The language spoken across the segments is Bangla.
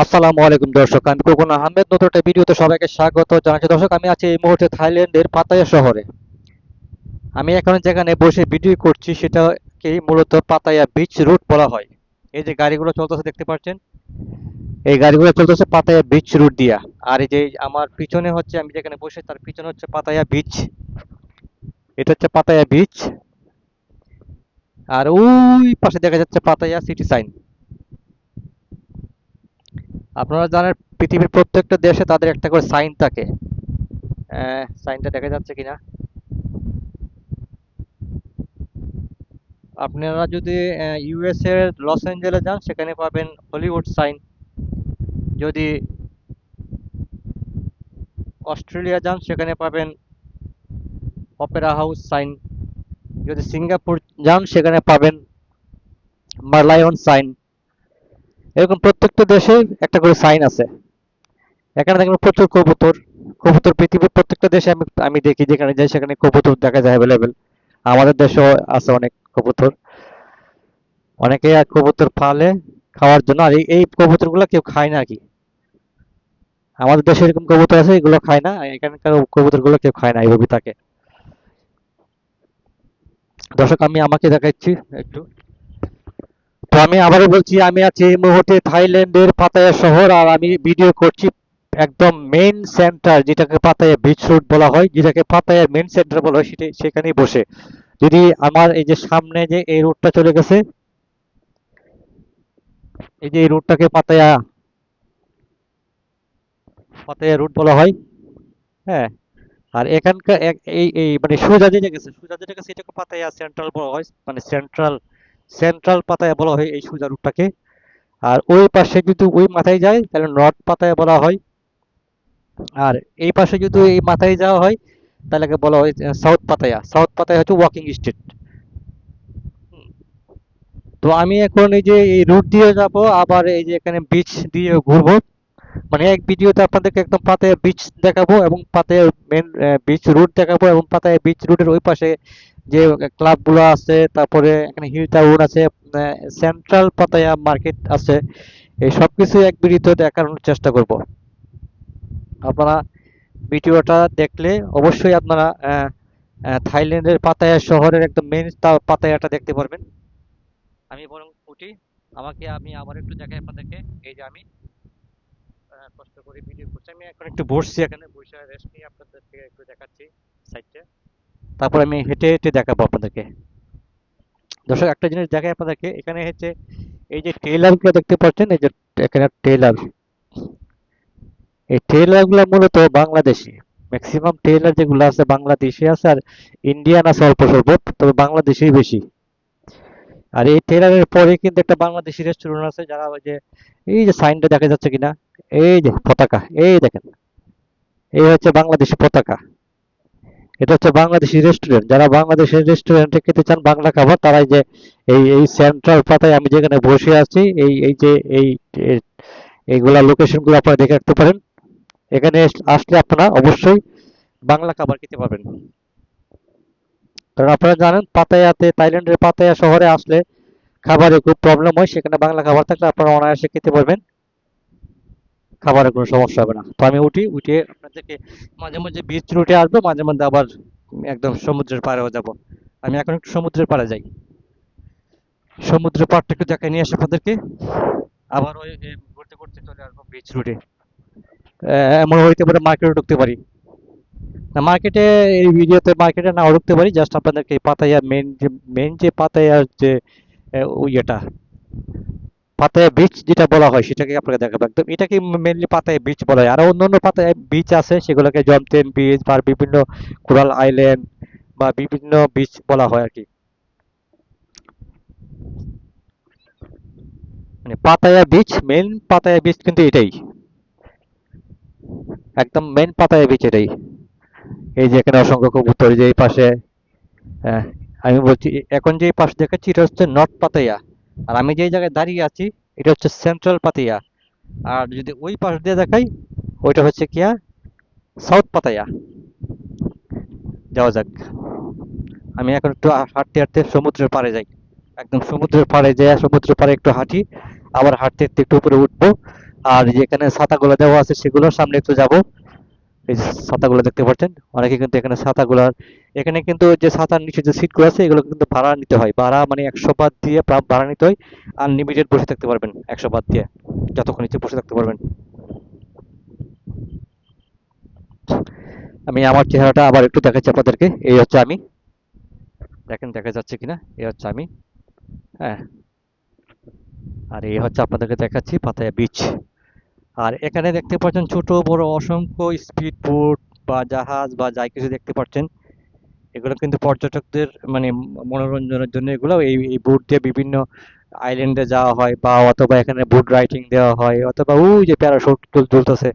আসসালামু আলাইকুম দর্শক, আমি কোকন আহমেদ। নতুন একটা ভিডিওতে সবাইকে স্বাগত জানাচ্ছি। দর্শক, আমি আছি এই মুহূর্তে থাইল্যান্ডের পাতায়া শহরে। আমি এখন যেখানে বসে ভিডিও করছি সেটাকে মূলত পাতায়া বিচ রুট বলা হয়। এই যে গাড়িগুলো চলতেছে দেখতে পাচ্ছেন, এই গাড়িগুলো চলতেছে পাতায়া বিচ রুট দিয়া। আর এই যে আমার পিছনে হচ্ছে, আমি যেখানে বসে তার পিছনে হচ্ছে পাতায়া বিচ। এটা হচ্ছে পাতায়া বিচ। আর ওই পাশে দেখা যাচ্ছে পাতায়া সিটি সাইন। আপনারা জানেন পৃথিবীর প্রত্যেকটা দেশে তাদের একটা করে সাইন থাকে। সাইনটা দেখা যাচ্ছে কিনা? আপনারা যদি ইউএস এর লস অ্যাঞ্জেলেস যান সেখানে পাবেন হলিউড সাইন। যদি অস্ট্রেলিয়া যান সেখানে পাবেন অপেরা হাউস সাইন। যদি সিঙ্গাপুর যান সেখানে পাবেন মার্লায়ন সাইন। এরকম প্রত্যেকটা দেশে একটা করে সাইন আছে। এখানে দেখবেন প্রচুর কবুতর। কবুতর পৃথিবীর প্রত্যেকটা দেশে আমি আমি দেখি, যেখানে যাই সেখানে কবুতর দেখা যায় অ্যাভেলেবেল। আমাদের দেশেও আছে অনেক কবুতর। অনেকে কবুতর পালে খাওয়ার জন্য। আর এই কবুতরগুলো কেউ খায় না আর কি। আমাদের দেশে এরকম কবুতর আছে, এগুলো খায় না। এখানকার কবুতরগুলো কেউ খায় না, এইভাবে থাকে। দর্শক, আমি আমাকে দেখাচ্ছি একটু। তো আমি আবারও বলছি, আমি আছি এই মুহূর্তে থাইল্যান্ডের পাতায়া শহর, আর আমি ভিডিও করছি একদম মেইন সেন্টার, যেটাকে পাতায়া বিচ রোড বলা হয়, যেটাকে পাতায়া মেইন সেন্টার বলা হয়, সেটা সেখানেই বসে। যদি আমার এই যে সামনে যে এই রোডটা চলে গেছে, এই যে এই রোডটাকে পাতায়া পাতায়া রোড বলা হয়। হ্যাঁ। আর এখানকার এই এই মানে সোজা যেটা গেছে, সোজা যেটা গেছে এটাকে পাতায়া সেন্ট্রাল বলা হয়, মানে সেন্ট্রাল সেন্ট্রাল পাতায়া বলা হয় এই সোজা রুটটাকে। আর ওই পাশে যদি ওই মাথায় যায় তাহলে নর্থ পাতায়া বলা হয়। আর এই পাশে যদি এই মাথায় যাওয়া হয় তাহলে বলা হয় সাউথ পাতায়া। সাউথ পাতায়া হচ্ছে ওয়াকিং স্ট্রিট। তো আমি এখন এই যে এই রুট দিয়ে যাব, আবার এই যে এখানে বিচ দিয়ে ঘুরবো। মানে এক ভিডিওতে আপনাদেরকে একদম পাতায়া বিচ দেখাবো, এবং পাতায়া মেন বিচ রুট দেখাবো, এবং পাতায়া বিচ রুটের ওই পাশে যে ক্লাবগুলো আছে, তারপরে এখানে হিল টাউন আছে, সেন্ট্রাল পাতায়া মার্কেট আছে। এই সবকিছু এক ভিডিওতে দেখানোর চেষ্টা করব। আপনারা ভিডিওটা দেখলে অবশ্যই আপনারা থাইল্যান্ডের পাতায়া শহরের একদম মেন পাতায়াটা দেখতে পারবেন। আমি বরং উঠি, আমি আবার একটু দেখাই আপনাদেরকে। এই যে আমি কষ্ট করে ভিডিও করছি, আমি এখন একটু বসছি, এখানে বসে রেস্ট নিয়ে আপনাদেরকে একটু দেখাচ্ছি সাইডটা। তারপর আমি হেঁটে হেঁটে দেখাবো আপনাদেরকে। দর্শক, একটা জিনিস দেখাই আপনাদেরকে, এখানে হচ্ছে এই যে ট্রেলার গুলো দেখতে পাচ্ছেন, এই যে এখানে ট্রেলার, এই ট্রেলার গুলো মূলত বাংলাদেশি। ম্যাক্সিমাম ট্রেলার যেগুলো আছে বাংলাদেশি আছে, আর ইন্ডিয়ান আছে অল্প স্বল্প, তবে বাংলাদেশি বেশি। আর এই ট্রেলারের পরে কিন্তু একটা বাংলাদেশি রেস্টুরেন্ট আছে, যারা ওই যে এই যে সাইনটা দেখা যাচ্ছে কিনা, এই যে পতাকা, এই দেখেন, এই হচ্ছে বাংলাদেশি পতাকা। এটা হচ্ছে বাংলাদেশি রেস্টুরেন্ট। যারা বাংলাদেশের রেস্টুরেন্টে খেতে চান বাংলা খাবার, তারা এই যে এই সেন্ট্রাল পাতায় আমি যেখানে বসে আছি, এই এই যে এই এই- এইগুলা লোকেশন গুলো আপনারা দেখে রাখতে পারেন। এখানে আসলে আপনারা অবশ্যই বাংলা খাবার খেতে পারবেন। কারণ আপনারা জানেন পাতায়াতে, থাইল্যান্ডের পাতায়া শহরে আসলে খাবারের খুব প্রবলেম হয়। সেখানে বাংলা খাবার থাকলে আপনারা অনায়াসে খেতে পারবেন, খাবারের কোনো সমস্যা হবে না। তো আমি উঠে আপনাদেরকে মাঝে মাঝে বিচ রুটে আসবো, মাঝে মাঝে আবার একদম সমুদ্রের পাড়েও যাব। আমি এখন একটু সমুদ্রের পাড়ে যাই, সমুদ্রের পাড়টা একটু দেখাই নিয়ে আসি আপনাদেরকে। আবার ওই ঘুরতে ঘুরতে চলে আসবো বিচ রুটে। এমন হইতে পারে মার্কেটে ঢুকতে পারি। না, মার্কেটে এই ভিডিওতে মার্কেটে নাও ঢুকতে পারি, জাস্ট আপনাদেরকে এই পাতায়া মেন যে পাতায়ার যে ওই এটা পাতায়া বিচ যেটা বলা হয় সেটাকে আপনাকে দেখাবো একদম। এটাকে মেনলি পাতায়া বিচ বলা হয়। আরো অন্যান্য পাতায়া বিচ আছে, সেগুলোকে জমতেন বিচ বা বিভিন্ন কোরাল আইল্যান্ড বা বিভিন্ন বিচ বলা হয় আর কি। মানে Pattaya beach, main Pattaya beach কিন্তু এটাই, একদম মেন পাতায়া বিচ এটাই। এই যে এখানে অসংখ্য কবুতর, যে এই পাশে। হ্যাঁ, আমি বলছি এখন যে এই পাশ দেখাচ্ছি এটা হচ্ছে নর্থ পাতায়া। আর আমি যে জায়গায় দাঁড়িয়ে আছি এটা হচ্ছে সেন্ট্রাল পাতায়া। আর যদি ওই পাশ দিয়ে দেখাই, ওইটা হচ্ছে কিয়া সাউথ পাতায়া। যাওয়া যাক। আমি এখন একটু হাঁটতে হাঁটতে সমুদ্রের পাড়ে যাই। একদম সমুদ্রের পাড়ে যাই, সমুদ্রের পাড়ে একটু হাঁটি, আবার হাঁটতে হাঁটতে একটু উপরে উঠবো। আর যেখানে ছাতাগুলো দেওয়া আছে সেগুলোর সামনে একটু যাব। এই যে ছাতাগুলো দেখতে পাচ্ছেন, অনেকে কিন্তু এখানে ছাতাগুলার, এখানে কিন্তু যে ছাতার নিচে যে সিটগুলো আছে এগুলো কিন্তু ভাড়া নিতে হয়, ভাড়া মানে 100 বাত দিয়ে ভাড়া নিতে হয়। আনলিমিটেড বসে থাকতে পারবেন 100 বাত দিয়ে, যতক্ষণ ইচ্ছে বসে থাকতে পারবেন। আমি আমার চেহারাটা আবার একটু দেখাচ্ছি আপনাদেরকে, এই হচ্ছে আমি, দেখেন দেখা যাচ্ছে কিনা, এই হচ্ছে আমি। হ্যাঁ, আর এই হচ্ছে আপনাদেরকে দেখাচ্ছি পাতায়া বিচ। আর এখানে দেখতে পাচ্ছেন ছোট বড় অসংখ্য স্পিড বোট বা জাহাজ বা যাই কিছু দেখতে পাচ্ছেন, এগুলো কিন্তু পর্যটকদের মানে মনোরঞ্জনের জন্য, এগুলো এই বোট দিয়ে বিভিন্ন আইল্যান্ডে যাওয়া হয়, বা অথবা এখানে বোট রাইডিং দেওয়া হয়, অথবা ওই যে প্যারাশুট দুলতেছে,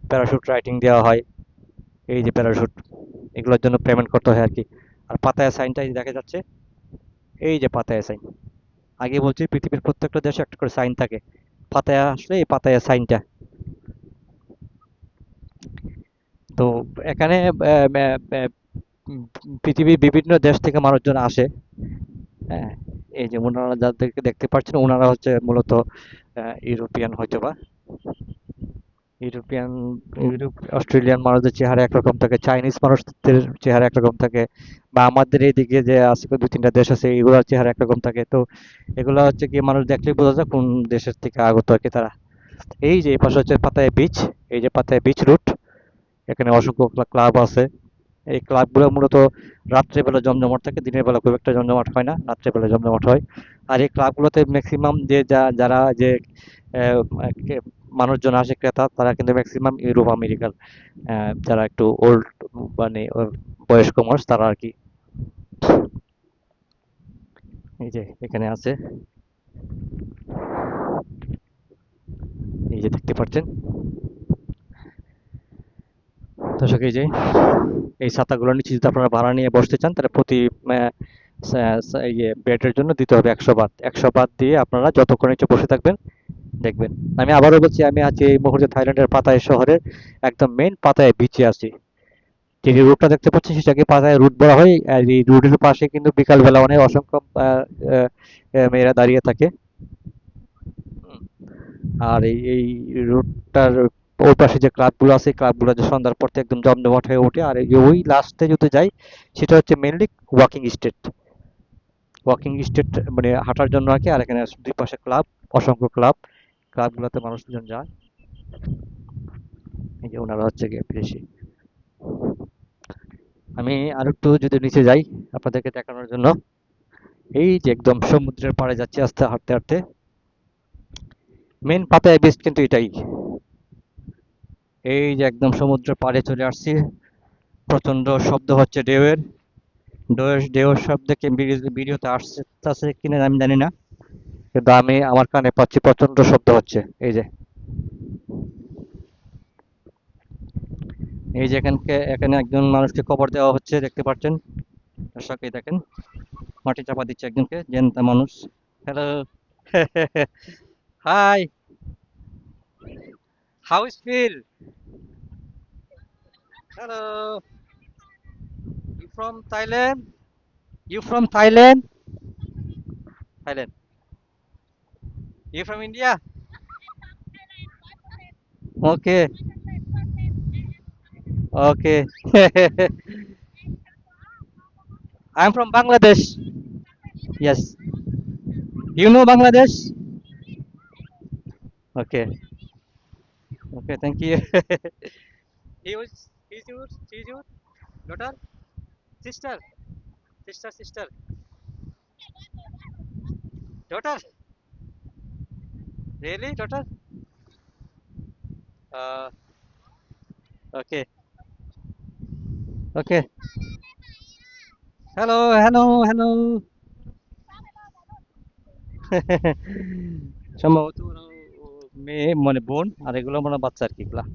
প্যারাশুট রাইডিং দেওয়া হয়, এই যে প্যারাশুট, এগুলোর জন্য পেমেন্ট করতে হয় আর কি। আর পাতায়া সাইনটা এই যে দেখা যাচ্ছে, এই যে পাতায়া সাইন, আগে বলছি পৃথিবীর প্রত্যেকটা দেশে একটা করে সাইন থাকে, পাতায়া আসলে এই পাতায়া সাইনটা। তো এখানে উম, পৃথিবীর বিভিন্ন দেশ থেকে মানুষজন আসে। হ্যাঁ, এই যে ওনারা যাদেরকে দেখতে পাচ্ছেন ওনারা হচ্ছে মূলত ইউরোপিয়ান হয়তোবা, ইউরোপিয়ান, অস্ট্রেলিয়ান মানুষদের চেহারা একরকম থাকে, চাইনিজ মানুষদের চেহারা একরকম থাকে, বা আমাদের এইদিকে যে আছে দু তিনটা দেশ আছে এগুলোর চেহারা একরকম থাকে। তো এগুলো হচ্ছে কি মানুষ দেখলেই বোঝা যায় কোন দেশের থেকে আগত আর কি তারা। এই যে এই পাশে হচ্ছে পাতায়া বিচ, এই যে পাতায়া বিচ রুট, এখানে অসংখ্য ক্লাব আছে। এই ক্লাবগুলো মূলত রাত্রেবেলা জমজমাট থাকে, দিনের বেলা খুব একটা জমজমাট হয় না, রাত্রেবেলা জমজমাট হয়। আর এই ক্লাবগুলোতে ম্যাক্সিমাম যে যারা যে আহ, মানুষজন আসে ক্রেতা, তারা কিন্তু ম্যাক্সিমাম ইউরোপ আমেরিকার, যারা একটু ওল্ড মানে বয়স্ক মানুষ তারা আর কি। এই যে এখানে আছে, এই যে দেখতে পাচ্ছেন দর্শক, এই যে এই ছাতাগুলোর নিচে যদি আপনারা ভাড়া নিয়ে বসতে চান তাহলে প্রতি ইয়ে বেডের জন্য দিতে হবে 100 বাত, 100 বাত দিয়ে আপনারা যতক্ষণ ইচ্ছে বসে থাকবেন দেখবেন। আমি আবারও বলছি, আমি আছি এই মুহূর্তে থাইল্যান্ডের পাতায়া শহরের একদম মেইন পাতায়া বিচে আছি। যে রুটটা দেখতে পাচ্ছি সেটাকে পাতায়া রুট বলা হয়। আর এই রুটের পাশে কিন্তু বিকালবেলা অনেক অসংখ্য আহ, মেয়েরা দাঁড়িয়ে থাকে। হুম, আর এই রুটটার ওই পাশে যে ক্লাবগুলো আছে ক্লাবগুলো যে সন্ধ্যার পর থেকে একদম জমজমাট হয়ে ওঠে। আর এই যে ওই লাস্টে যদি যাই সেটা হচ্ছে mainly walking street, walking street মানে হাঁটার জন্য আর কি। আর এখানে দুই পাশে ক্লাব, অসংখ্য ক্লাব, ক্লাবগুলোতে মানুষজন যায়। এই যে ওনারা হচ্ছে গিয়ে বিদেশি। আমি আর একটু যদি নিচে যাই আপনাদেরকে দেখানোর জন্য, এই যে একদম সমুদ্রের পাড়ে যাচ্ছি আস্তে হাঁটতে হাঁটতে। মেন পাতায়া বিচ কিন্তু এটাই, এই যে একদম সমুদ্রের পাড়ে চলে আসছি। প্রচন্ড শব্দ হচ্ছে ঢেউয়ের, ঢেউয়ের শব্দ কি ভিডিওতে আসছে কিনা আমি জানি না, কিন্তু আমি আমার কানে পাচ্ছি প্রচন্ড শব্দ হচ্ছে। এই যে, এই যে এখানে একজন মানুষকে কবর দেওয়া হচ্ছে দেখতে পাচ্ছেন দর্শক, এই দেখেন মাটি চাপা দিচ্ছে একজনকে, জ্যান্ত মানুষ। Hello, hi, how is feel, hello, you from Thailand, you from Thailand, Thailand, you from India, okay, okay, I am from Bangladesh, yes, you know Bangladesh, okay, okay, thank you. He was, she's your daughter, sister, sister, daughter, really, daughter? Uh, okay, okay. Hello, hello, hello. সম্ভবত ওরা মেয়ে মানে বোন, আর এগুলো মনে হয় বাচ্চা আর কি এগুলা।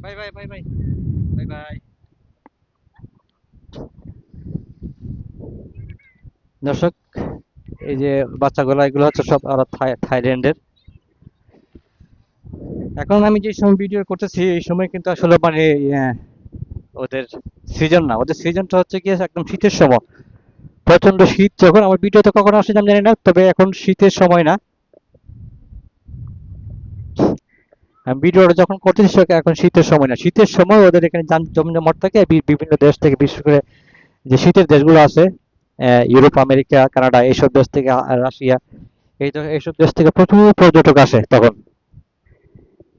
Bye bye bye bye bye bye. দর্শক, এই যে বাচ্চাগুলো এগুলো হচ্ছে সব ওরা থাইল্যান্ডের। এখন আমি যে সময় ভিডিও করতেছি এই সময় কিন্তু আসলে মানে ওদের সিজন না, ওদের সিজনটা হচ্ছে গিয়ে একদম শীতের সময়। প্রচন্ড শীত, যখন আমার ভিডিওতে কখন আসে আমি জানি না, তবে এখন শীতের সময় না, ভিডিওটা যখন করতেছি এখন শীতের সময় না, শীতের সময় ওদের এখানে জমজমাট থাকে বিভিন্ন দেশ থেকে, বিশেষ করে যে শীতের দেশগুলো আছে, ইউরোপ, আমেরিকা, কানাডা, এইসব দেশ থেকে, রাশিয়া, এইসব দেশ থেকে প্রচুর পর্যটক আসে তখন,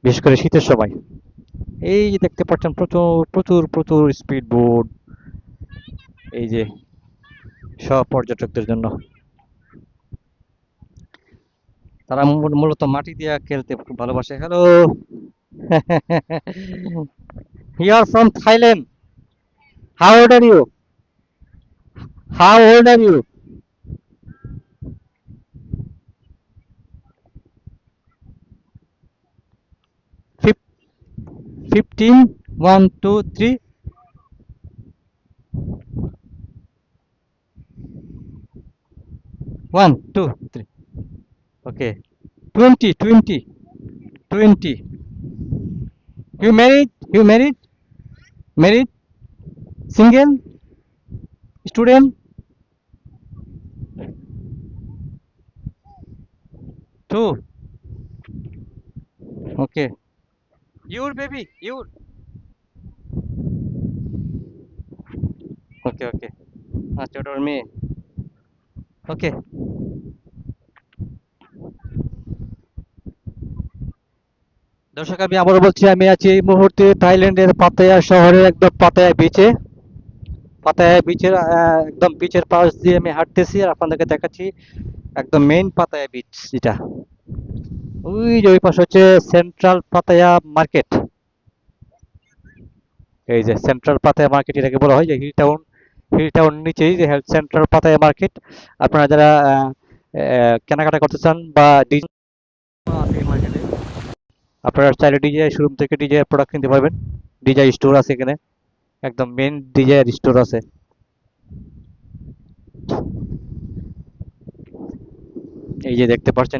বিশেষ করে শীতের সময়। এই যে দেখতে পাচ্ছেন প্রচুর প্রচুর প্রচুর স্পিড বোট, এই যে সব পর্যটকদের জন্য। তারা মূলত মাটি দিয়ে খেলতে খুব ভালোবাসে। Hello, you are from Thailand. How old are you? How old are you? Fif- 15. 1, 2, 3. 1, 2, 3. Okay. 20, 20, 20. You married? You married? Married? Single? Student? Two. Okay. Your baby? Your. Okay, okay. আচ্ছা, ওটা ওর মেয়ে। ওকে। দর্শক, আমি আবারও বলছি, আমি আছি এই মুহূর্তে থাইল্যান্ডের পাতায়া শহরের একদম পাতায়া বিচে। পাতায়া বিচের একদম বিচের পাশ দিয়ে আমি হাঁটতেছি আর আপনাদেরকে দেখাচ্ছি একদম মেইন পাতায়া বিচ যেটা। ওই যে ওই পাশে হচ্ছে সেন্ট্রাল পাতায়া মার্কেট। এই যে সেন্ট্রাল পাতায়া মার্কেট এটাকে বলা হয়, যে হিল টাউন নিচেই যে সেন্ট্রাল পাতায়া মার্কেট। আপনারা যারা কেনাকাটা করতে চান বা ডিজাইন আছে এই মার্কেটে, আপনারা চাইলে ডিজে শোরুম থেকে ডিজে প্রোডাক্ট কিনতে পারবেন। ডিজে স্টোর আছে এখানে, একদম মেন ডিজে স্টোর আছে। এই যে দেখতে পাচ্ছেন,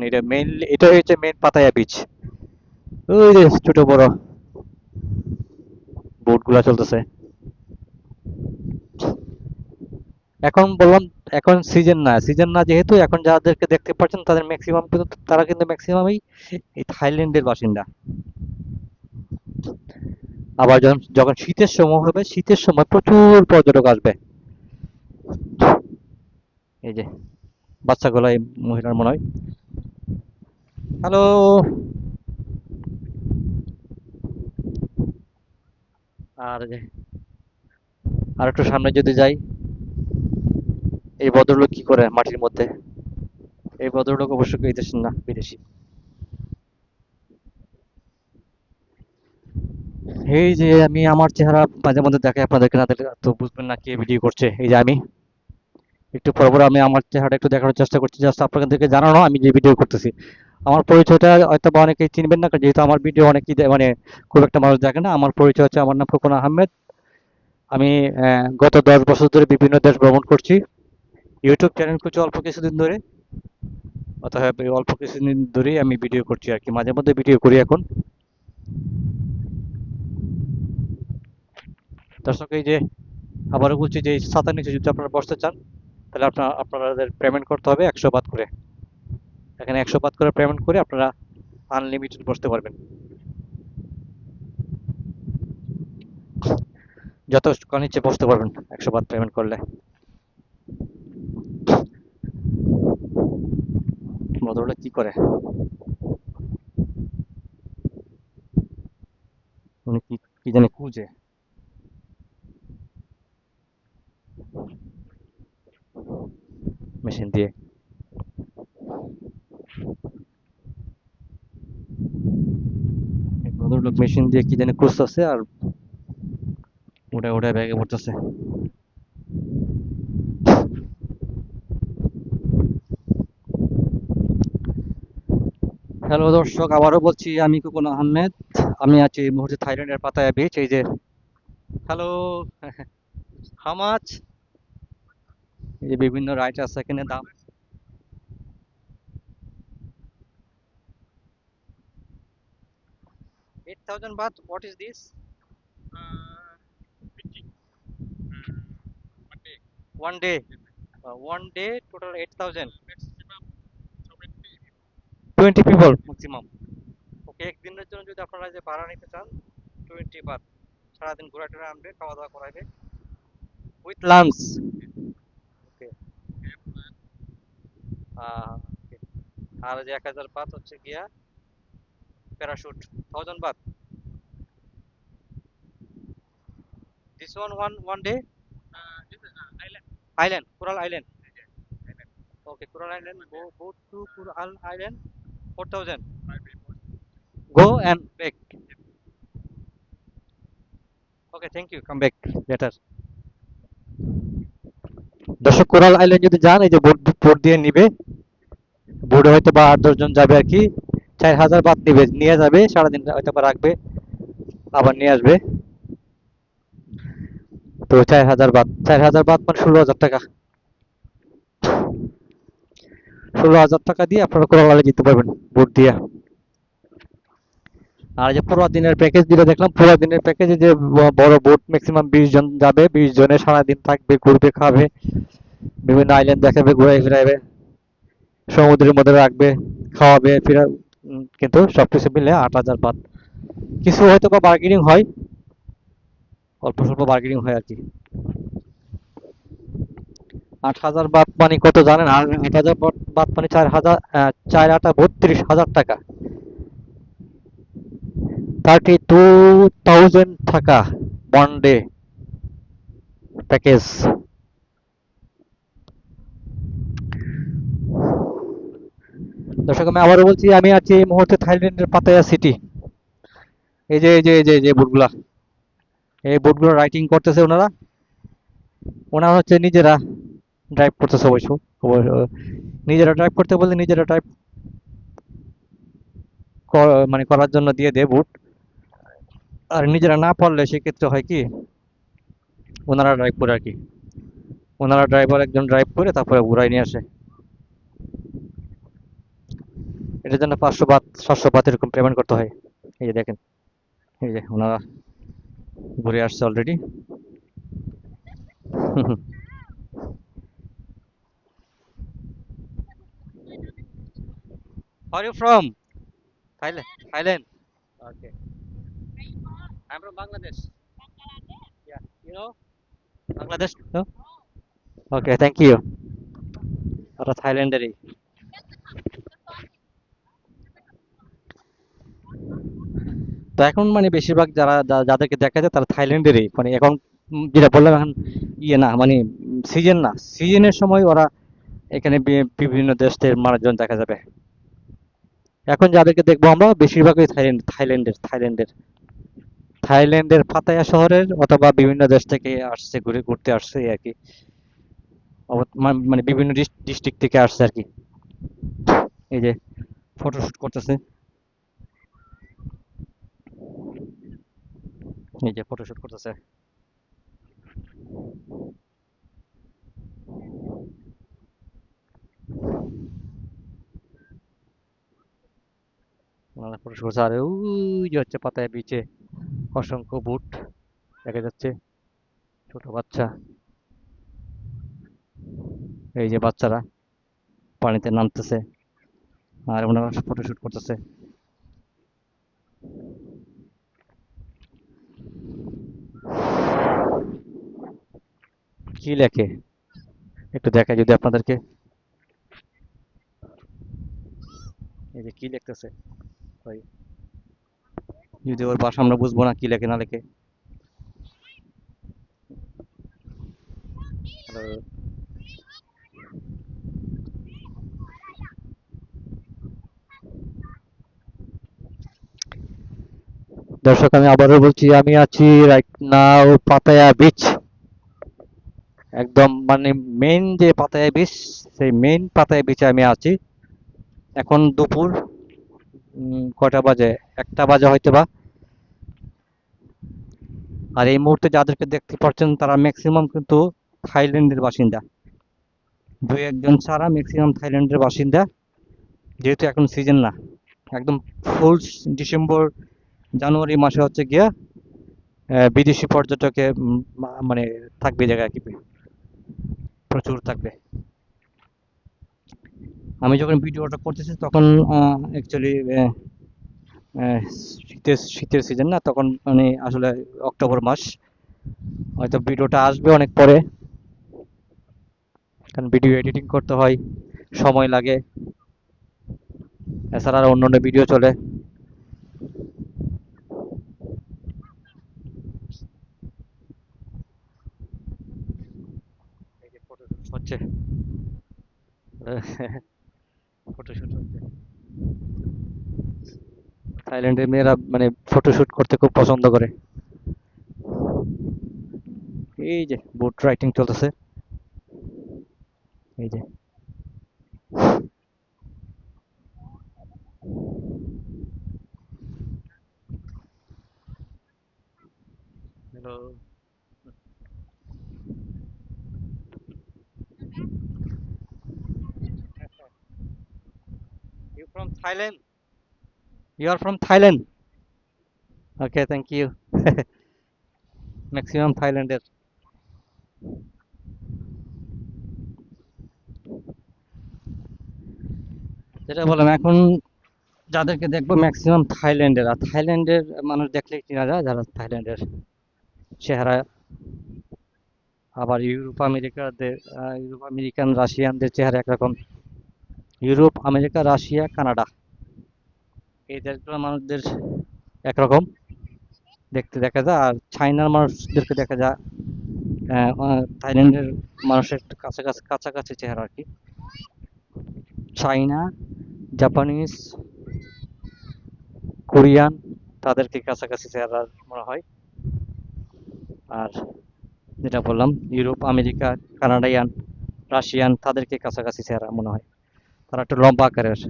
এটা হচ্ছে মেন পাতায়া বিচ। ওই যে ছোট বড় বোট গুলা চলতেছে। এখন বললাম, এখন সিজন না, সিজন না যেহেতু, এখন যাদেরকে দেখতে পাচ্ছেন তাদের ম্যাক্সিমাম কিন্তু, তারা কিন্তু ম্যাক্সিমামই এই থাইল্যান্ডের বাসিন্দা। আবার যখন যখন শীতের সময় হবে, শীতের সময় প্রচুর পর্যটক আসবে। এই যে বাচ্চাগুলো, এই মহিলার মনে হয়। হ্যালো। আর যে আর একটু সামনে যদি যাই, এই ভদ্রলোক কি করে মাটির মধ্যে? এই ভদ্রলোক অবশ্য এই দেশের না, বিদেশি। এই যে আমি আমার চেহারা মাঝে মধ্যে দেখাই আপনাদেরকে, না দেখলে তো বুঝবেন না কে ভিডিও করছে। এই যে আমি একটু পর পর আমি আমার চেহারাটা একটু দেখানোর চেষ্টা করছি, জাস্ট আপনাদেরকে জানানো আমি যে ভিডিও করতেছি। আমার পরিচয়টা হয়তো বা অনেকেই চিনবেন না, যেহেতু আমার ভিডিও অনেকেই মানে খুব একটা মানুষ দেখে না। আমার পরিচয় হচ্ছে, আমার নাম খোকন আহমেদ। আমি গত 10 বছর ধরে বিভিন্ন দেশ ভ্রমণ করছি। ইউটিউব চ্যানেল করছি অল্প কিছুদিন ধরে, অতএব এই অল্প কিছুদিন ধরেই আমি ভিডিও করছি আর কি, মাঝে মধ্যে ভিডিও করি এখন। দর্শক, এই যে আবারও বলছি যে এই ছাতার নিচে যদি আপনারা বসতে চান, তাহলে আপনাদের পেমেন্ট করতে হবে 100 বাত করে। এখানে 100 বাত করে পেমেন্ট করে আপনারা আনলিমিটেড বসতে পারবেন, যত নিচে বসতে পারবেন 100 বাত পেমেন্ট করলে। ভদ্রলোক কি করে, উনি কি কি জানি খুঁজে মেশিন দিয়ে। এই ভদ্রলোক মেশিন দিয়ে কি জানি খুঁজতেছে আর উড়ে উড়ে ব্যাগে পড়তেছে। হ্যালো দর্শক, আবারও বলছি, আমি খোকন আহমেদ। আমি আছি এই মুহূর্তে থাইল্যান্ডের পাতায়া বিচ। এই যে হ্যালো, হাউ মাচ? এই যে বিভিন্ন রাইড আছে এখানে, দাম 8,000 Baat. What is this? 1 day? 1 day total 8,000? 20 people maximum? Okay, একদিনের জন্য যদি আপনারা যে ভাড়া নিতে চান 20 বাট, সারাদিন ঘোরা টোরা আনবে, খাওয়া দাওয়া করাবে উইথ লাঞ্চ। ওকে। আর যে 1000 বাত হচ্ছে গিয়া প্যারাশুট, 1000 বাত। This one day island, coral island. Okay, coral island, go to coral island 4000, go and back. Okay, thank you, come back later. দর্শক, কোরাল আইল্যান্ড যদি যান, এই যে বোট বোট দিয়ে নিবে, বোর্ডে হয়তো বা 8-10 জন যাবে আর কি। 4000 বাত নিবে, নিয়ে যাবে, সারাদিন হয়তো বা রাখবে, আবার নিয়ে আসবে। তো 4000 বাত, 4000 বাত মানে 16,000 টাকা। 16,000 টাকা দিয়ে আপনারা কোরাল আইল্যান্ড যেতে পারবেন বোট দিয়ে। আর যে পুরো দিনের প্যাকেজ যেটা দেখলাম, পুরো দিনের প্যাকেজে যে বড় বোট ম্যাক্সিমাম 20 জন যাবে, 20 জনের সারাদিন থাকবে, ঘুরবে, খাবে, বিভিন্ন আইল্যান্ড দেখাবে, ঘুরাই ফিরাইবে, সমুদ্রের মধ্যে রাখবে, খাওয়াবে, ফিরা। কিন্তু সবকিছু মিলে 8,000 বাত। কিছু হয়তো বা বার্গেনিং হয়, অল্প স্বল্প বার্গেনিং হয় আর কি। 8,000 বাত মানে কত জানেন? আর 8,000 বাত মানে 4,000, 4 8 32,000 টাকা, 32,000 টাকা, ওয়ান ডে প্যাকেজ। দর্শক, আমি আবারও বলছি, আমি আছি এই মুহূর্তে থাইল্যান্ডের পাতায়া সিটি। এই যে বোটগুলা, এই বোটগুলো রাইটিং করতেছে ওনারা। ওনারা হচ্ছে নিজেরা ড্রাইভ করতেছে অবশ্য। নিজেরা ড্রাইভ করতে বললে নিজেরা ড্রাইভ মানে করার জন্য দিয়ে দেয় বুট। আর নিজেরা না পারলে সেক্ষেত্রে হয় কি, ওনারা ড্রাইভ করে আর কি। ওনারা ড্রাইভার একজন ড্রাইভ করে তারপরে ঘুরাই নিয়ে আসে। এটার জন্য 500 বাত 700 বাত এরকম পেমেন্ট করতে হয়। এই যে দেখেন, এই যে ওনারা ঘুরে আসছে already. Are you from Thailand? Thailand. Okay. I'm from Bangladesh. Yeah. You know Bangladesh? No? Okay, thank you. ওরা থাইল্যান্ডেরই। তো এখন মানে বেশিরভাগ যারা যাদেরকে দেখা যায় তারা থাইল্যান্ডেরই, মানে এখন যেটা বললাম, এখন ইয়ে না, মানে সিজন না, সিজনের সময় ওরা এখানে বিভিন্ন দেশের মানুষজন দেখা যাবে। এখন যাদেরকে দেখবো আমরা বেশিরভাগই থাইল্যান্ডের থাইল্যান্ডের পাতায়া শহরের অথবা বিভিন্ন দেশ থেকে আসছে, ঘুরে ঘুরতে আসছে এই আর কি। মানে বিভিন্ন ডিস্ট্রিক্ট থেকে আসছে আর কি। এই যে ফটোশুট করতেছে, এই যে ফটোশুট করতেছে। ফটোশুট করছে, আর ওই যে হচ্ছে পাতায়া বিচে অসংখ্য বুট দেখা যাচ্ছে, ছোট বাচ্চা, এই যে বাচ্চারা পানিতে নামতেছে আর ওনারা ফটোশুট করতেছে। কি লেখে একটু দেখাই যদি আপনাদেরকে, এই যে কি লিখতেছে ভাই, যদি ওর ভাষা আমরা বুঝবো না কি লেখে না লেখে। আহ, দর্শক, আমি আবারও বলছি, আমি আছি রাইট নাও পাতায়া বিচ, একদম মানে মেইন যে পাতায়া বিচ, সেই মেইন পাতায়া বিচে আমি আছি। এখন দুপুর কয়টা বাজে, 1টা বাজে হয়তো বা। আর এই মুহূর্তে যাদেরকে দেখতে পাচ্ছেন তারা ম্যাক্সিমাম কিন্তু থাইল্যান্ডের বাসিন্দা, দুই একজন ছাড়া ম্যাক্সিমাম থাইল্যান্ডের বাসিন্দা। যেহেতু এখন সিজন না, একদম ফুল ডিসেম্বর জানুয়ারি মাসে হচ্ছে গিয়া বিদেশি পর্যটকে মানে থাকবে জায়গা কি, প্রচুর থাকবে। আমি যখন ভিডিওটা করতেছি তখন অ্যাকচুয়ালি আহ, শীতের শীতের সিজন না, তখন মানে আসলে অক্টোবর মাস, হয়তো ভিডিওটা আসবে অনেক পরে, কারণ ভিডিও এডিটিং করতে হয়, সময় লাগে, এছাড়া আর অন্য অন্য ভিডিও চলে। এই যে ফটোশুট হচ্ছে, ফটোশুট হচ্ছে। থাইল্যান্ডের মেয়েরা মানে ফটোশুট করতে খুব পছন্দ করে। এই যে বোট রাইডিং চলতেছে, এই যে। Hello, you from Thailand? You are from Thailand? Okay, thank you. Maximum থাইল্যান্ডের। যেটা বললাম, এখন যাদেরকে দেখবো ম্যাক্সিমাম থাইল্যান্ডের, আর থাইল্যান্ডের মানুষ দেখলেই চেনা যায় যারা থাইল্যান্ডের চেহারা। আবার ইউরোপ আমেরিকান রাশিয়ানদের চেহারা একরকম। ইউরোপ আমেরিকা রাশিয়া কানাডা, এই দেশগুলোর মানুষদের একরকম দেখতে দেখা যায়, আর চাইনার মানুষদেরকে দেখা যায় থাইল্যান্ডের মানুষের একটু কাছাকাছি কাছাকাছি চেহারা আর কি। চাইনা, জাপানিজ, কোরিয়ান, তাদেরকে কাছাকাছি চেহারা মনে হয়। আর যেটা বললাম, ইউরোপ আমেরিকা কানাডিয়ান রাশিয়ান, তাদেরকে কাছাকাছি চেহারা মনে হয়, তারা একটু লম্বা আকারের।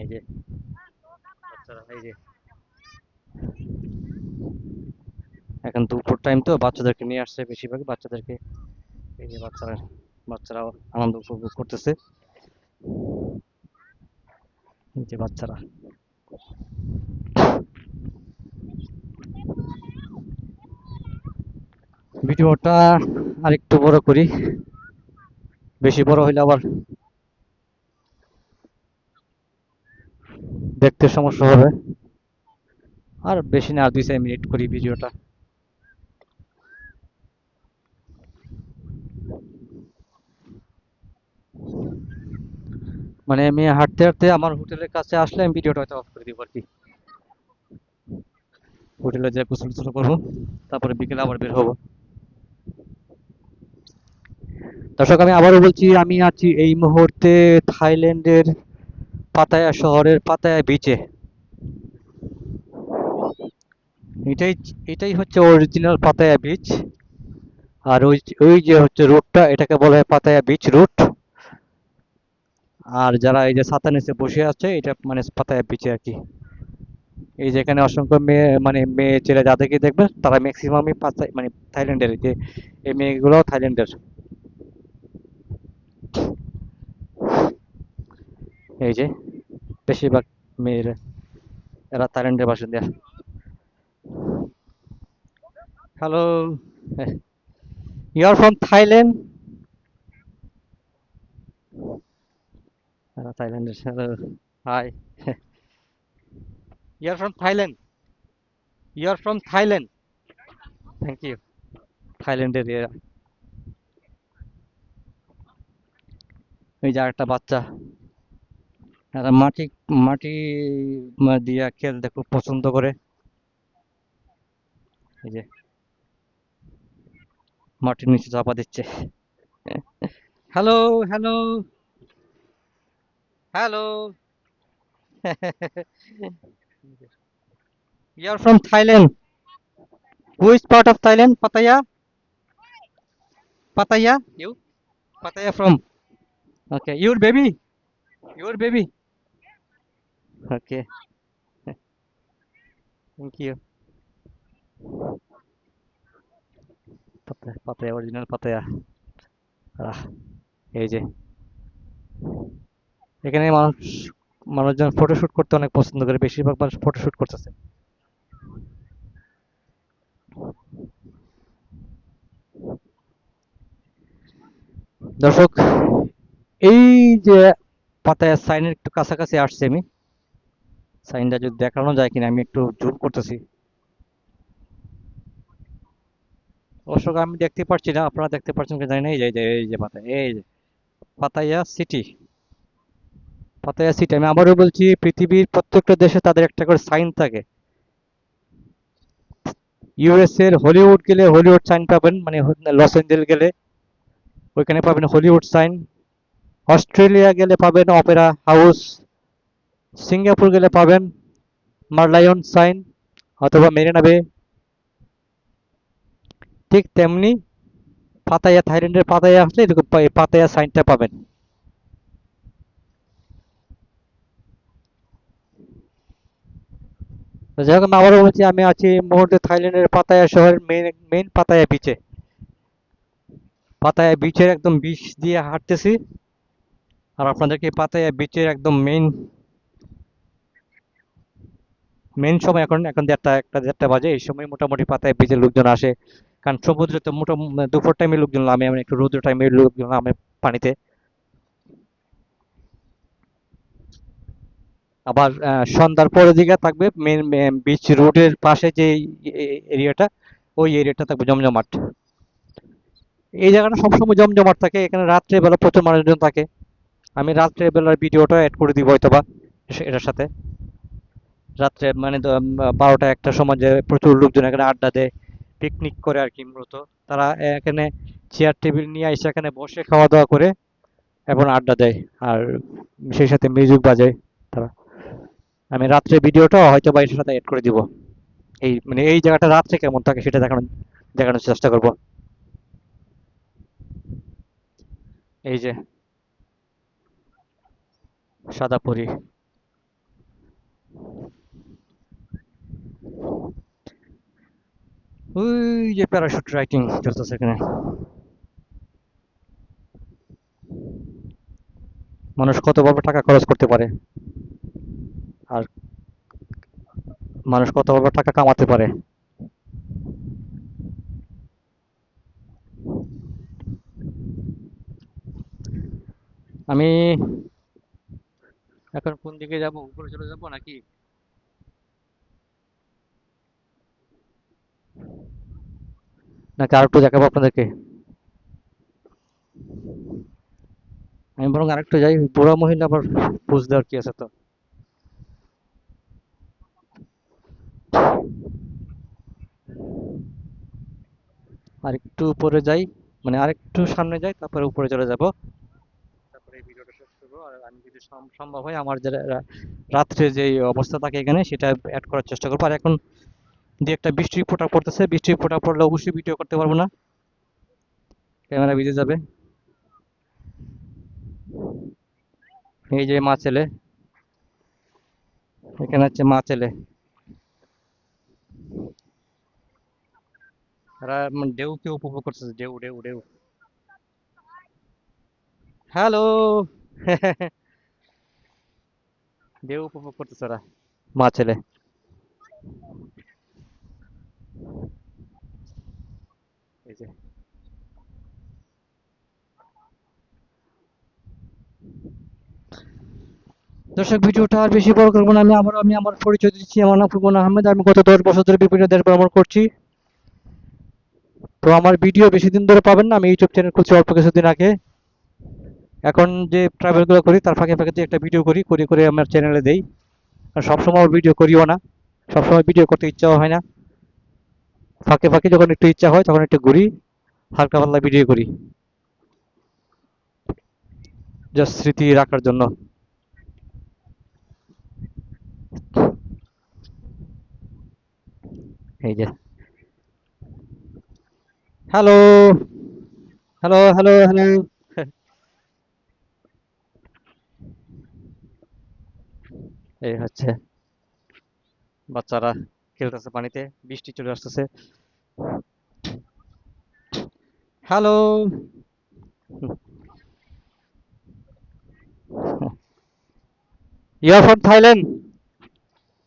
এই যে বাচ্চারা, এই যে এখন দুপুর টাইম তো, বাচ্চাদেরকে নিয়ে আসছে বেশিরভাগ বাচ্চাদেরকে। এই যে বাচ্চারাও আনন্দ উপভোগ করতেছে, এই যে বাচ্চারা। ভিডিওটা আরেকটু বড় করি, বেশি বড় হইলে আবার দেখতে সমস্যা হবে। আর বেশি না, আর 2-4 মিনিট করি ভিডিওটা। মানে আমি হাঁটতে হাঁটতে আমার হোটেলের কাছে আসলে আমি ভিডিওটা হয়তো অফ করে দিব আর কি। হোটেলে যে গোসল টোসল করবো, তারপরে বিকেলে আবার বের হবো। দর্শক, আমি আবারও বলছি, আমি আছি এই মুহূর্তে থাইল্যান্ডের পাতায়া শহরের পাতায়া বিচে। এটাই এটাই হচ্ছে অরিজিনাল পাতায়া বিচ। আর ওই ওই যে হচ্ছে রুটটা, এটাকে বলা হয় পাতায়া বিচ রুট। আর যারা এই যে ছাতা নিচে বসে আছে, এটা মানে পাতায়া বিচে আর কি। এই যে এখানে অসংখ্য মেয়ে, মানে মেয়ে ছেলে যাদেরকে দেখবেন, তারা ম্যাক্সিমামই পাতায় মানে থাইল্যান্ডের, এই যে এই মেয়েগুলো থাইল্যান্ডের। এই যে বেশিরভাগ মেয়েরা, এরা থাইল্যান্ডের বাসিন্দা। Hello, you are from Thailand? এরা থাইল্যান্ডের। Hello, hi. You are from Thailand? You are from Thailand? Thank you. থাইল্যান্ডের এরা। এই যে আরেকটা বাচ্চা, এরা মাটি মাটি দিয়া খেলতে খুব পছন্দ করে। এই যে মাটির নিচে চাপা দিচ্ছে। Hello, hello, hello. You are from Thailand. Which part of Thailand? Pattaya? Pattaya? You? Pattaya from? Okay. Your baby? Your baby? Okay. Thank you. Pattaya, Pattaya, original Pattaya. আহ, এই যে এখানে মানুষজন ফটোশুট করতে অনেক পছন্দ করে, বেশিরভাগ মানুষ ফটোশুট করতেছে। দর্শক, এই যে পাতায়া সাইনের একটু কাছাকাছি আসছি আমি। সাইনটা যদি দেখানো যায় কিনা, আমি একটু জুম করতেছি। অবশ্য আমি দেখতে পাচ্ছি না, আপনারা দেখতে পাচ্ছেন কি জানি না। এই যে পাতায়া, এই যে পাতায়া সিটি। পাতায়া সিটি, আমি আবারও বলছি, পৃথিবীর প্রত্যেকটা দেশে তাদের একটা করে সাইন থাকে। ইউএস এর হলিউড গেলে হলিউড সাইন পাবেন, মানে লস এঞ্জেলস গেলে ওইখানে পাবেন হলিউড সাইন। অস্ট্রেলিয়া গেলে পাবেন অপেরা হাউস। সিঙ্গাপুর গেলে পাবেন মার্লায়ন সাইন অথবা মেরিনা বে। ঠিক তেমনি পাতায়া, থাইল্যান্ডের পাতায়া আসলে এরকম পাতায়া সাইনটা পাবেন। তো যাই হোক, আমি আবারও বলছি, আমি আছি এই মুহূর্তে থাইল্যান্ডের পাতায়া শহরের মেইন মেইন পাতায়া বিচে। পাতায়া বিচের একদম বিচ দিয়ে হাঁটতেছি, আর আপনাদেরকে পাতায়া বিচের একদম মেইন মেইন সময় এখন এখন দেড়টা বাজে। এই সময় মোটামুটি পাতায়া বিচে লোকজন আসে, কারণ সমুদ্রে তো মোটামুটি দুপুর টাইমে লোকজন নামে, আমি একটু রোদ্র টাইমে লোকজন নামে পানিতে। আবার সন্ধ্যার পরের দিকে থাকবে মেন বিচ রোডের পাশে যে এরিয়াটা, ওই এরিয়াটা থাকবে জমজমাট। এই জায়গাটা সবসময় জমজমাট থাকে, এখানে রাত্রে বেলা প্রচুর মানুষজন থাকে। আমি রাত্রে বেলার ভিডিওটা অ্যাড করে দিব হয়তোবা এটার সাথে। রাত্রে মানে 12টা 1টার সময় যে প্রচুর লোকজন এখানে আড্ডা দেয়, পিকনিক করে আর কি মূলত। তারা এখানে চেয়ার টেবিল নিয়ে এসে এখানে বসে খাওয়া দাওয়া করে এবং আড্ডা দেয়, আর সেই সাথে মিউজিক বাজায় তারা। আমি রাত্রে ভিডিওটা হয়তো বা এটার সাথে অ্যাড করে দিব। এই মানে এই জায়গাটা রাত্রে কেমন থাকে সেটা দেখানোর চেষ্টা করব। এই যে সাদা পরি, ওই যে প্যারাশুট রাইটিং চলতেছে এখানে। মানুষ কতভাবে টাকা খরচ করতে পারে, আর মানুষ কতভাবে টাকা কামাতে পারে। আমি এখন কোন দিকে যাব, উপরে চলে যাব নাকি নাকি আর একটু দেখাবো আপনাদেরকে? আমি বরং আরেকটু যাই, বুড়া মহিলা আবার বুঝ দেওয়ার কি আছে তো। আরেকটু উপরে যাই, মানে আরেকটু সামনে যাই, তারপরে উপরে চলে যাব। তারপরে এই ভিডিওটা শেষ করবো। আর আমি যদি সম্ভব হয় আমার যে রাত্রে যে অবস্থা থাকে এখানে সেটা অ্যাড করার চেষ্টা করবো। আর এখন যে একটা বৃষ্টির ফোঁটা পড়তেছে, বৃষ্টির ফোঁটা পড়লে অবশ্যই ভিডিও করতে পারবো না, ক্যামেরা ভিজে যাবে। এই যে মা ছেলে, এখানে হচ্ছে মা ছেলে, তারা মানে ঢেউকে উপভোগ করতেছে, ঢেউ ঢেউ ঢেউ। হ্যালো। ঢেউ উপভোগ করতেছে ওরা, মা ছেলে। এই যে দর্শক, ভিডিওটা আর বেশি বড় করবো না। আমি আমার পরিচয় দিচ্ছি, আমার নাম ফুকন আহমেদ। আমি গত 10 বছর ধরে বিভিন্ন দেশ ভ্রমণ করছি। তো আমার ভিডিও বেশি দিন ধরে পাবেন না, আমি ইউটিউব চ্যানেল খুলছি অল্প কিছুদিন আগে। এখন যে ট্রাভেল গুলো করি তার ফাঁকে ফাঁকে যে একটা ভিডিও করি, করে করে আমার চ্যানেলে দেই। আর সবসময় ভিডিও করিও না, সবসময় ভিডিও করতে ইচ্ছাও হয় না। ফাঁকে ফাঁকে যখন একটু ইচ্ছা হয় তখন একটু ঘুরি, হালকা পাতলা ভিডিও করি, জাস্ট স্মৃতি রাখার জন্য। এই যে হ্যালো, হ্যালো, হ্যালো, হ্যালো। এই হচ্ছে বাচ্চারা খেলতেছে পানিতে, বৃষ্টি চলে আসতেছে। Hello. You are from Thailand?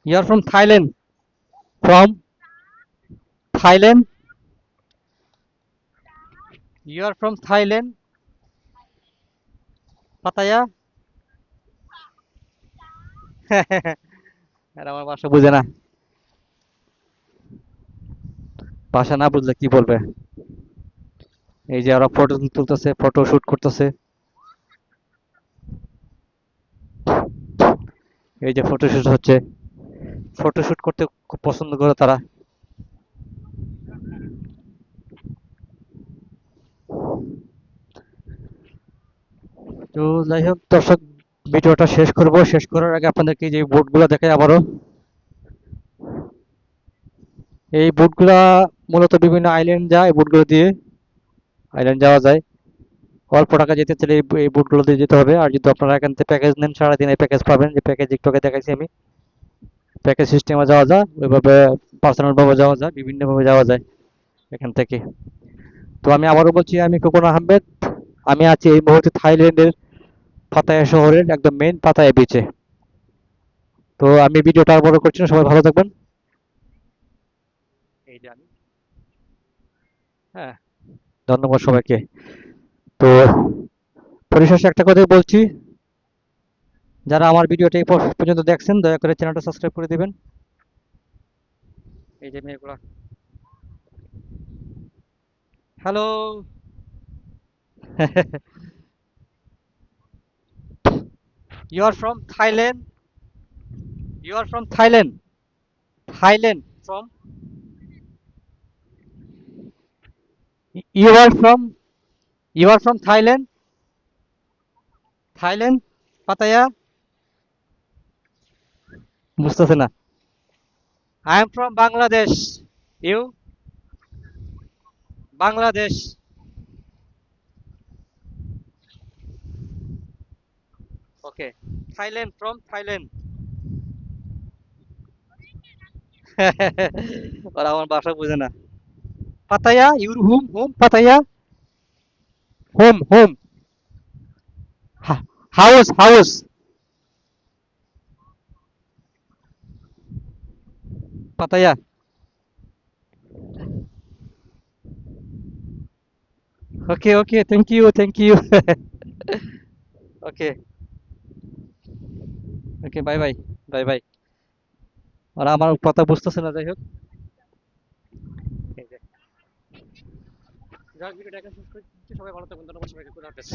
You are from Thailand? From Thailand? You are from Thailand? Pattaya? আর আমার ভাষা বুঝে না, ভাষা না বুঝলে কি বলবে। এই যে ওরা ফটো তুলতেছে, ফটো শুট করতেছে, এই যে ফটো শুট হচ্ছে, ফটো শুট করতে খুব পছন্দ করে তারা। তো যাই হোক দর্শক, ভিডিওটা শেষ করব, শেষ করার আগে আপনাদেরকে যে বোটগুলো দেখাই আবারও। এই বোটগুলা মূলত বিভিন্ন আইল্যান্ড যায়, এই বোটগুলো দিয়ে আইল্যান্ড যাওয়া যায়। অল্প টাকা যেতে চাইলে এই বোটগুলো দিয়ে যেতে হবে। আর যদি আপনারা এখান থেকে প্যাকেজ নেন, সারাদিন এই প্যাকেজ পাবেন, যে প্যাকেজ একটু আগে দেখাইছি আমি। প্যাকেজ সিস্টেমে যাওয়া যায়, ওইভাবে পার্সোনাল ভাবে যাওয়া যায়, বিভিন্ন ভাবে যাওয়া যায় এখান থেকে। তো আমি আবারও বলছি, আমি খোকন আহমেদ। আমি আছি এই মুহূর্তে থাইল্যান্ডের পাতায়া শহরের একদম মেইন পাতায়া বিচে। তো আমি ভিডিওটা আর বড় করছি না, সবাই ভালো থাকবেন। এই যে আমি, হ্যাঁ, ধন্যবাদ সবাইকে। তো পরিশেষে একটা কথাই বলছি, যারা আমার ভিডিওটা এই পর্যন্ত দেখছেন, দয়া করে চ্যানেলটা সাবস্ক্রাইব করে দিবেন। এই যে মেয়েগুলা, hello. You are from Thailand? You are from Thailand? Thailand from? You are from? You are from Thailand? Thailand? Pattaya? বুঝতেছে না। I am from Bangladesh. You? Bangladesh. Okay. Thailand, from Thailand. ওরা আমার ভাষা বুঝে না। Pattaya? Your home? Home? Pattaya? Home, home. House, house. Pattaya. Okay, okay. Thank you, thank you. Okay, okay. Bye, bye. Bye, bye. ওরা আমার কথা বুঝতেছে না, যাই হোক। এই যে, যাক ভিডিওটা এখানে শেষ করছি। সবাই ভালো থাকবেন, ধন্যবাদ সবাইকে, খুদা হাফেজ।